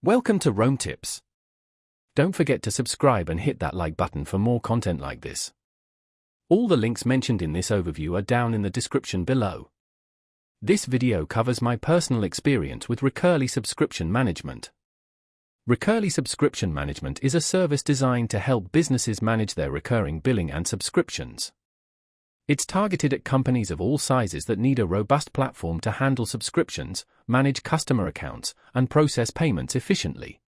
Welcome to Rome Tips. Don't forget to subscribe and hit that like button for more content like this. All the links mentioned in this overview are down in the description below. This video covers my personal experience with Recurly Subscription Management. Recurly Subscription Management is a service designed to help businesses manage their recurring billing and subscriptions. It's targeted at companies of all sizes that need a robust platform to handle subscriptions, manage customer accounts, and process payments efficiently.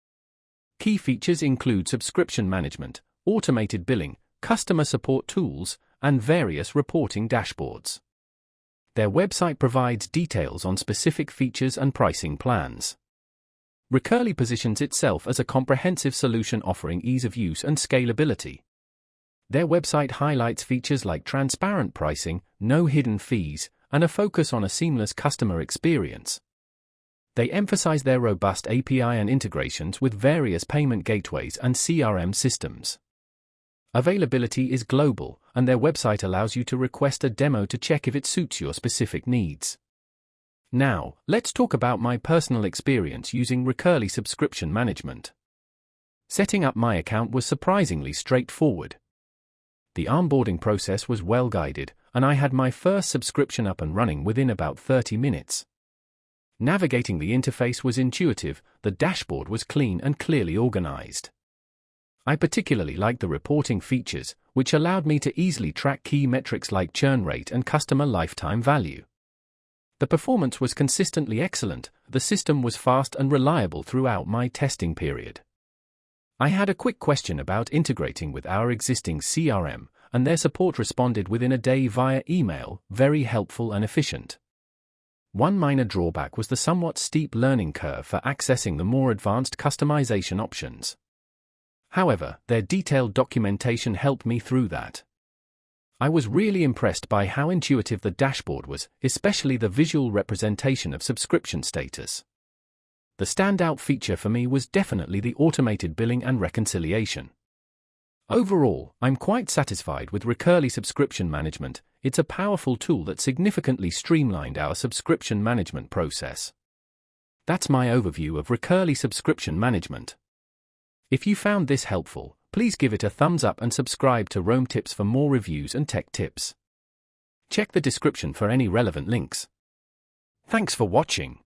Key features include subscription management, automated billing, customer support tools, and various reporting dashboards. Their website provides details on specific features and pricing plans. Recurly positions itself as a comprehensive solution offering ease of use and scalability. Their website highlights features like transparent pricing, no hidden fees, and a focus on a seamless customer experience. They emphasize their robust API and integrations with various payment gateways and CRM systems. Availability is global, and their website allows you to request a demo to check if it suits your specific needs. Now, let's talk about my personal experience using Recurly Subscription Management. Setting up my account was surprisingly straightforward. The onboarding process was well guided, and I had my first subscription up and running within about 30 minutes. Navigating the interface was intuitive, the dashboard was clean and clearly organized. I particularly liked the reporting features, which allowed me to easily track key metrics like churn rate and customer lifetime value. The performance was consistently excellent, the system was fast and reliable throughout my testing period. I had a quick question about integrating with our existing CRM, and their support responded within a day via email, very helpful and efficient. One minor drawback was the somewhat steep learning curve for accessing the more advanced customization options. However, their detailed documentation helped me through that. I was really impressed by how intuitive the dashboard was, especially the visual representation of subscription status. The standout feature for me was definitely the automated billing and reconciliation. Overall, I'm quite satisfied with Recurly Subscription Management. It's a powerful tool that significantly streamlined our subscription management process. That's my overview of Recurly Subscription Management. If you found this helpful, please give it a thumbs up and subscribe to Rome Tips for more reviews and tech tips. Check the description for any relevant links. Thanks for watching.